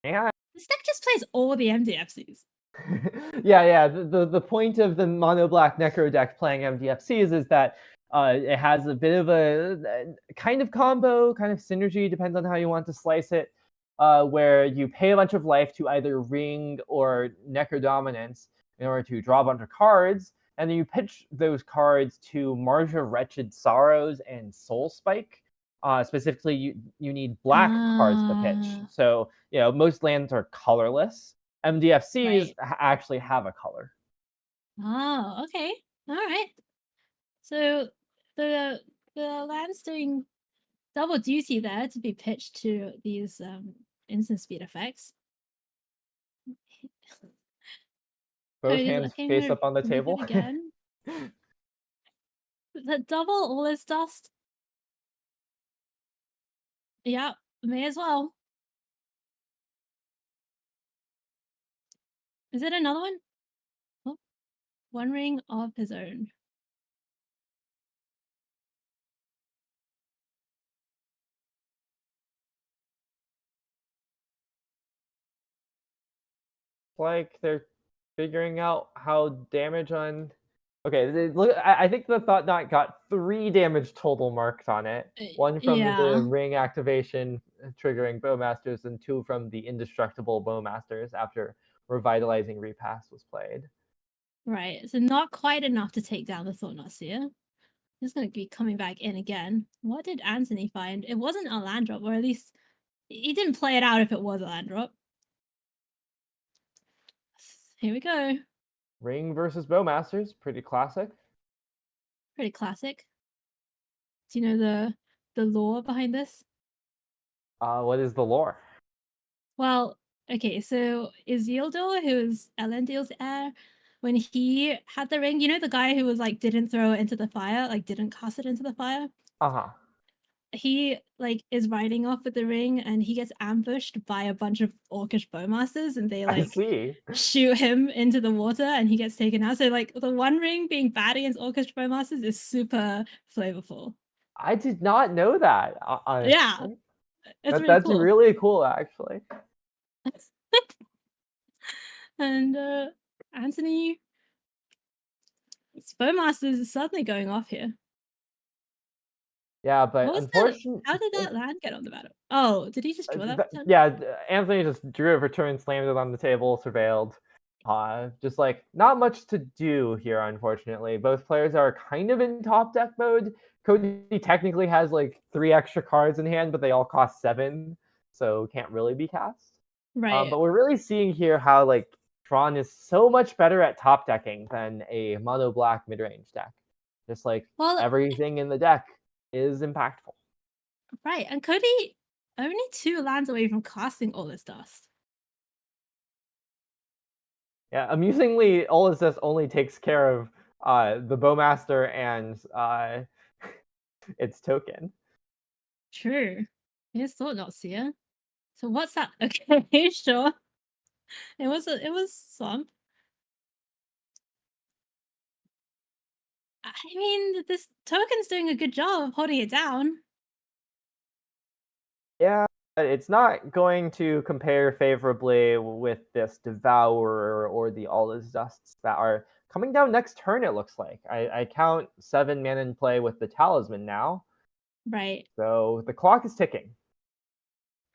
S2: And
S1: This deck just plays all the MDFCs.
S2: yeah. The point of the mono black necro deck playing MDFCs is that it has a bit of a kind of combo, kind of synergy, depends on how you want to slice it, where you pay a bunch of life to either ring or necro dominance in order to draw a bunch of cards, and then you pitch those cards to Marja Wretched Sorrows and Soul Spike. Specifically, you need black cards to pitch. So most lands are colorless. MDFCs
S1: Right.
S2: actually have a color.
S1: Oh, okay. All right. So the land's doing double duty there to be pitched to these instant speed effects.
S2: Both
S1: Cody's
S2: hands
S1: like, I'm
S2: face
S1: gonna
S2: up on the
S1: remove it
S2: table.
S1: again. The double all this dust. Yeah, may as well. Is it another one? Oh, One Ring of His Own.
S2: Like they're figuring out how damage on. Okay, look. I think the Thought Knot got 3 damage total marked on it. One from
S1: Yeah.
S2: the ring activation triggering Bowmasters, and 2 from the indestructible Bowmasters after revitalizing repass was played.
S1: Right. So not quite enough to take down the Thought Knot Seer. He's going to be coming back in again. What did Anthony find? It wasn't a land drop, or at least he didn't play it out if it was a land drop. Here we go.
S2: Ring versus Bowmasters, pretty classic.
S1: Pretty classic. Do you know the lore behind this?
S2: What is the lore?
S1: Well, okay, so Isildur, who is Elendil's heir, when he had the ring, you know the guy who was like didn't throw it into the fire, like didn't cast it into the fire?
S2: Uh-huh.
S1: He like is riding off with the ring and he gets ambushed by a bunch of orcish bowmasters and they
S2: I
S1: like
S2: see.
S1: shoot him into the water and he gets taken out. So like the One Ring being bad against orcish bowmasters is super flavorful.
S2: I did not know that,
S1: Yeah,
S2: honestly.
S1: it's really
S2: That's
S1: cool.
S2: really cool, actually.
S1: And Anthony Bowmasters is suddenly going off here.
S2: Yeah, but
S1: What was
S2: unfortunately,
S1: how did that land get on the battle? Oh, did he just draw that for turn?
S2: yeah, Anthony just drew it for turn, slammed it on the table, surveilled. Just like not much to do here, unfortunately. Both players are kind of in top deck mode. Cody technically has like 3 extra cards in hand, but they all cost 7, so can't really be cast.
S1: Right.
S2: But we're really seeing here how like Tron is so much better at top decking than a mono black mid range deck. Just like
S1: Well,
S2: everything in the deck is impactful.
S1: right. And Cody only 2 lands away from casting all this dust.
S2: Yeah, amusingly, all this only takes care of the Bowmaster and its token.
S1: True. Here's Thought Not Seer. So what's that? Okay, sure. It was Swamp. I mean, this token's doing a good job of holding it down.
S2: Yeah, but it's not going to compare favorably with this Devourer or the All Is Dusts that are coming down next turn, it looks like. I count 7 mana in play with the Talisman now.
S1: Right.
S2: So the clock is ticking.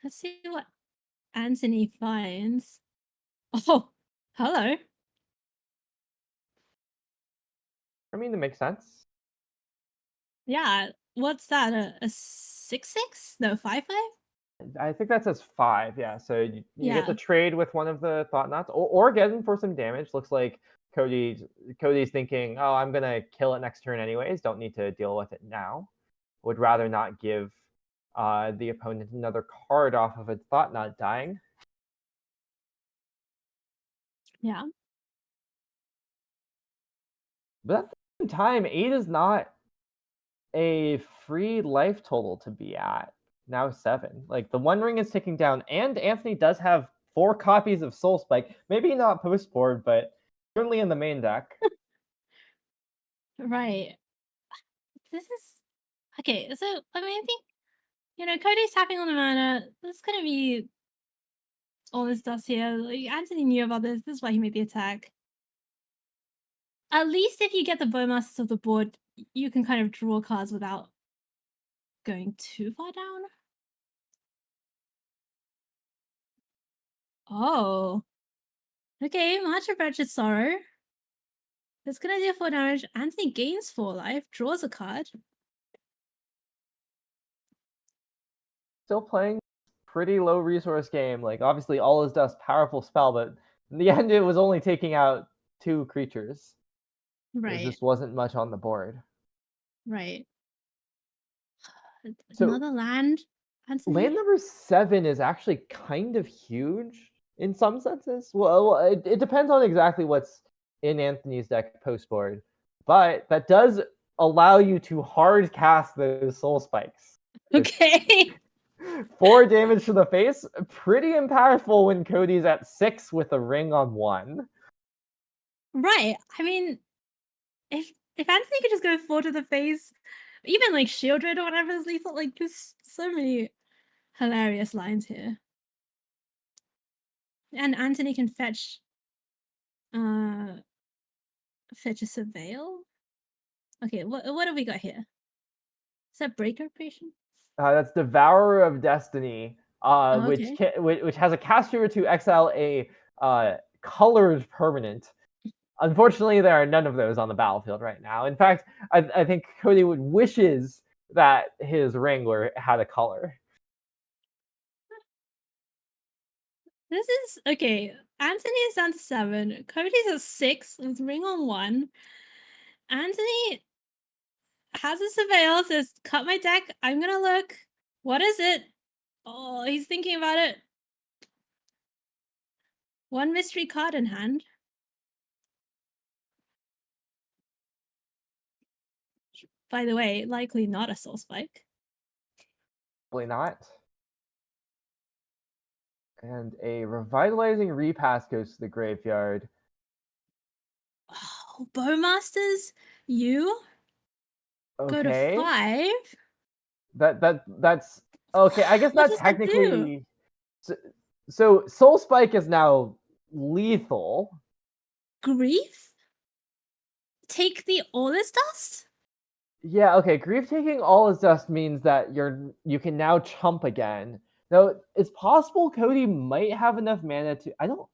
S1: Let's see what Anthony finds. Oh, hello.
S2: I mean, it makes sense.
S1: Yeah. What's that? A 6/6? No, 5/5?
S2: I think that says 5, yeah. So you get to
S1: Yeah.
S2: trade with one of the Thought Knots, or get in for some damage. Looks like Cody's thinking, oh, I'm gonna kill it next turn anyways. Don't need to deal with it now. Would rather not give the opponent another card off of a Thought Knot dying.
S1: Yeah.
S2: But at the same time, 8 is not a free life total to be at. Now 7. Like the One Ring is ticking down, and Anthony does have 4 copies of Soul Spike. Maybe not post board, but certainly in the main deck.
S1: Right. This is okay. So I mean, I think Cody's tapping on the mana. There's gonna be all this dust here. Like, Anthony knew about this. This is why he made the attack. At least if you get the Bowmasters off the board, you can kind of draw cards without going too far down. Oh. Okay, March of Wretched Sorrow. That's gonna deal 4 damage. Anthony gains 4 life, draws a card.
S2: Still playing pretty low resource game. Like obviously All Is Dust, powerful spell, but in the end it was only taking out 2 creatures. There
S1: Right,
S2: just wasn't much on the board.
S1: right.
S2: So
S1: Another land, Anthony?
S2: land number 7 is actually kind of huge in some senses. Well, it depends on exactly what's in Anthony's deck post board, but that does allow you to hard cast those soul spikes.
S1: Okay.
S2: 4 damage to the face, pretty impactful when Cody's at 6 with a ring on 1.
S1: Right. I mean, if Anthony could just go 4 to the face, even like shielded or whatever is lethal, like there's so many hilarious lines here. And Anthony can fetch a surveil. Okay, what have we got here? Is that breaker patient?
S2: That's Devourer of Destiny,
S1: Oh,
S2: which
S1: okay.
S2: which has a caster to exile a colored permanent. Unfortunately, there are none of those on the battlefield right now. In fact, I think Cody would wishes that his Wrangler had a color.
S1: This is okay. Anthony is down to 7. Cody's at 6 with ring on 1. Anthony has a surveil, says, cut my deck. I'm gonna look. What is it? Oh, he's thinking about it. 1 mystery card in hand. By the way, likely not a soul spike.
S2: Probably not. And a revitalizing repass goes to the graveyard.
S1: Oh, Bowmasters, you go to
S2: Okay.
S1: 5.
S2: That's okay. I guess
S1: What
S2: not
S1: does that do?
S2: technically. So Soul Spike is now lethal.
S1: Grief? Take the Aulus Dust?
S2: Yeah, okay. Grief taking all his dust means that you can now chump again. Now it's possible Cody might have enough mana to. I don't.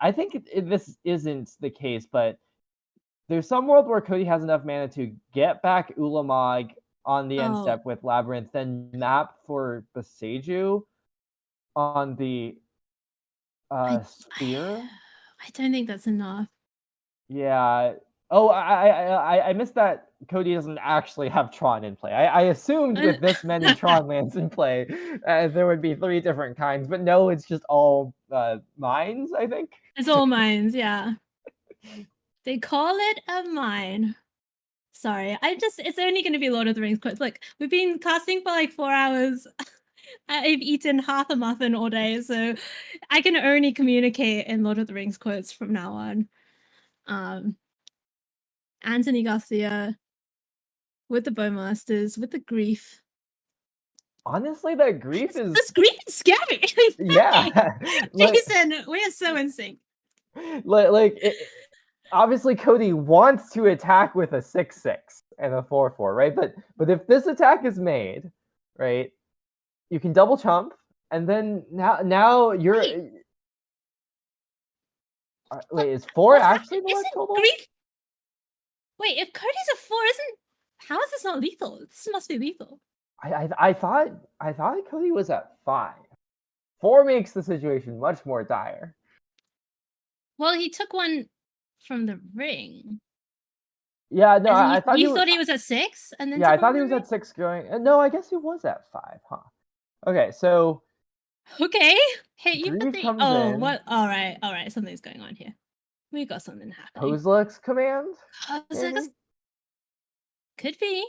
S2: I think this isn't the case, but there's some world where Cody has enough mana to get back Ulamog on the end
S1: Oh,
S2: step with Labyrinth, then map for Beseiju on the
S1: I
S2: Sphere.
S1: I don't think that's enough.
S2: Yeah. Oh, I missed that Cody doesn't actually have Tron in play. I assumed with this many Tron lands in play, there would be 3 different kinds, but no, it's just all mines, I think.
S1: It's all mines, yeah. They call it a mine. Sorry, it's only gonna be Lord of the Rings quotes. Like, we've been casting for like 4 hours. I've eaten half a muffin all day, so I can only communicate in Lord of the Rings quotes from now on. Anthony Garcia with the Bowmasters, with the grief.
S2: Honestly, that grief is
S1: This grief is scary.
S2: yeah.
S1: Jason, we are so in sync.
S2: Obviously Cody wants to attack with a 6/6 and a 4/4, right? But if this attack is made, right, you can double chump, and then now you're
S1: Wait,
S2: wait, is 4 actually the left total?
S1: grief? Wait, if Cody's a 4, how is this not lethal? This must be lethal.
S2: I thought Cody was at 5. 4 makes the situation much more dire.
S1: Well, he took one from the ring.
S2: Yeah, no, I thought
S1: you thought he was at 6 and then
S2: yeah, I
S1: took one
S2: thought
S1: from
S2: he
S1: the
S2: was
S1: ring?
S2: at 6 going. No, I guess he was at 5, huh? Okay, so
S1: Okay. Hit you for
S2: Grief
S1: 3.
S2: comes
S1: Oh,
S2: in.
S1: what? All right. Something's going on here. We got something happening.
S2: Kozilek's command? Maybe?
S1: Could be.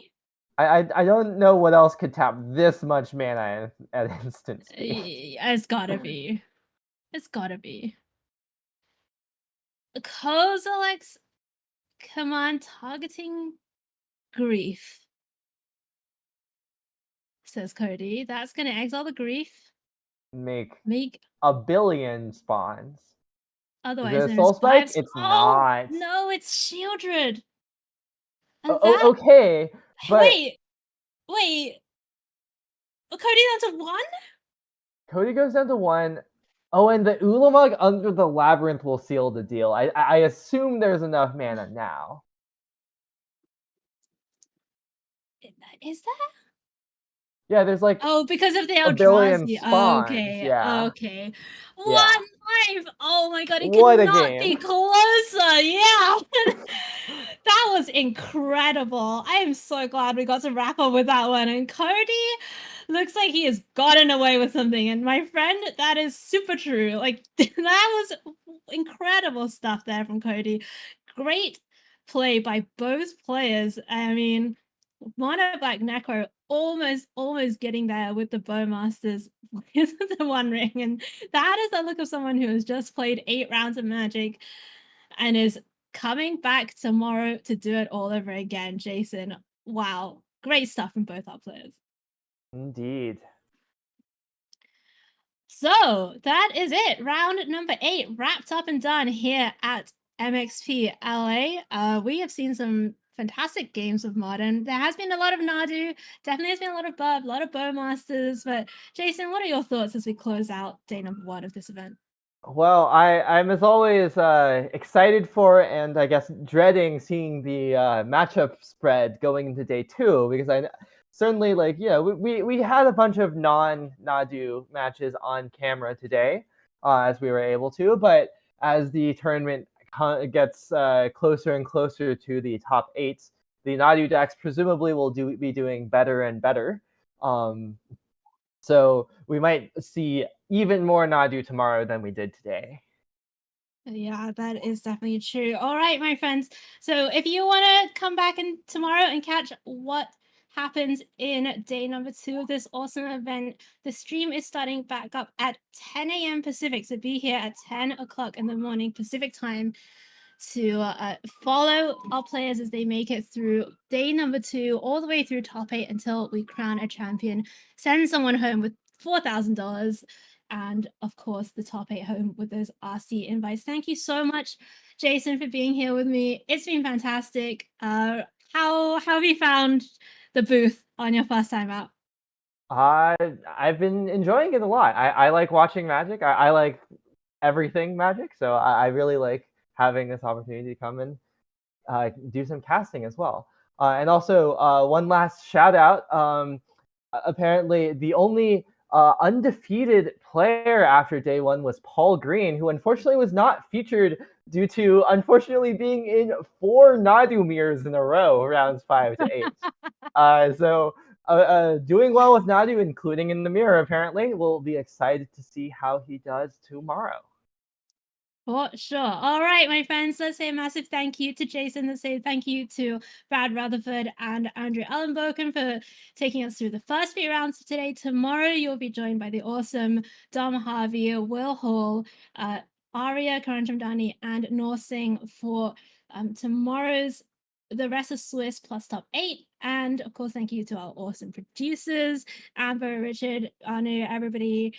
S2: I don't know what else could tap this much mana at instant speed.
S1: It's gotta be. It's gotta be. Kozilek's command targeting grief, says Cody. That's gonna exile the grief.
S2: Make a billion spawns. Is
S1: Otherwise
S2: it a
S1: known as
S2: soul spike?
S1: 5.
S2: It's
S1: Oh
S2: not.
S1: no, it's shieldred. And
S2: Okay, but
S1: wait. Cody down to 1?
S2: Cody goes down to 1. Oh, and the Ulamog under the Labyrinth will seal the deal. I assume there's enough mana now.
S1: Is that?
S2: Yeah, there's like
S1: Because of the
S2: a billion
S1: Eldrazi.
S2: spawns.
S1: Okay.
S2: Yeah.
S1: Okay. 1
S2: Yeah.
S1: life. Oh my god, it
S2: What a
S1: cannot
S2: game.
S1: be closer. Yeah. That was incredible. I am so glad we got to wrap up with that one. And Cody looks like he has gotten away with something. And my friend, that is super true. Like, that was incredible stuff there from Cody. Great play by both players. I mean, Mono Black Necro almost getting there with the Bowmasters with the One Ring, and that is the look of someone who has just played 8 rounds of Magic and is coming back tomorrow to do it all over again. Jason, wow, great stuff from both our players.
S2: Indeed.
S1: So that is it. Round number 8 wrapped up and done here at MXP LA. We have seen some fantastic games of Modern. There has been a lot of Nadu, definitely has been a lot of Bub, a lot of Bowmasters. But Jason, what are your thoughts as we close out day number 1 of this event?
S2: Well, I'm as always excited for and I guess dreading seeing the matchup spread going into day 2 because I certainly we had a bunch of non-Nadu matches on camera today as we were able to, but as the tournament gets closer and closer to the top 8, the Nadu decks presumably will be doing better and better. So we might see even more Nadu tomorrow than we did today.
S1: Yeah, that is definitely true. All right, my friends. So if you want to come back in tomorrow and catch what happens in day number 2 of this awesome event, the stream is starting back up at 10 a.m. Pacific. So be here at 10 o'clock in the morning Pacific time to follow our players as they make it through day number 2 all the way through top 8 until we crown a champion, send someone home with $4,000, and of course the top 8 home with those RC invites. Thank you so much, Jason, for being here with me. It's been fantastic. How have you found the booth on your first time out?
S2: I've been enjoying it a lot. I like watching Magic. I like everything Magic, so I really like having this opportunity to come and do some casting as well. And also, one last shout out. Apparently, the only undefeated player after day 1 was Paul Green, who unfortunately was not featured due to unfortunately being in 4 Nadu mirrors in a row, rounds 5 to 8. Doing well with Nadu, including in the mirror, apparently. We'll be excited to see how he does tomorrow.
S1: For sure. All right, my friends, let's say a massive thank you to Jason. Let's say thank you to Brad Rutherford and Andrew Ellenboken for taking us through the first few rounds of today. Tomorrow, you'll be joined by the awesome Dom Harvey, Will Hall, Aria Karanjamdani, and Norsing for tomorrow's The Rest of Swiss plus top 8. And of course, thank you to our awesome producers, Amber, Richard, Anu, everybody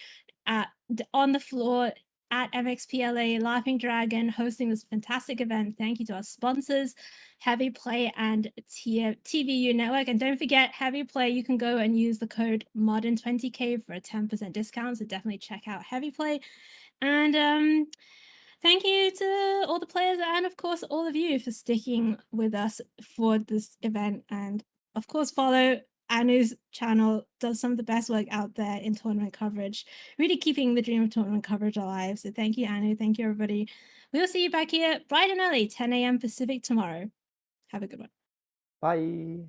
S1: on the floor at MXPLA, Laughing Dragon, hosting this fantastic event. Thank you to our sponsors, Heavy Play and TVU Network. And don't forget, Heavy Play, you can go and use the code MODERN20K for a 10% discount. So definitely check out Heavy Play. And thank you to all the players and, of course, all of you for sticking with us for this event. And, of course, follow Anu's channel, does some of the best work out there in tournament coverage, really keeping the dream of tournament coverage alive. So thank you, Anu. Thank you, everybody. We'll see you back here bright and early, 10 a.m. Pacific tomorrow. Have a good one.
S2: Bye.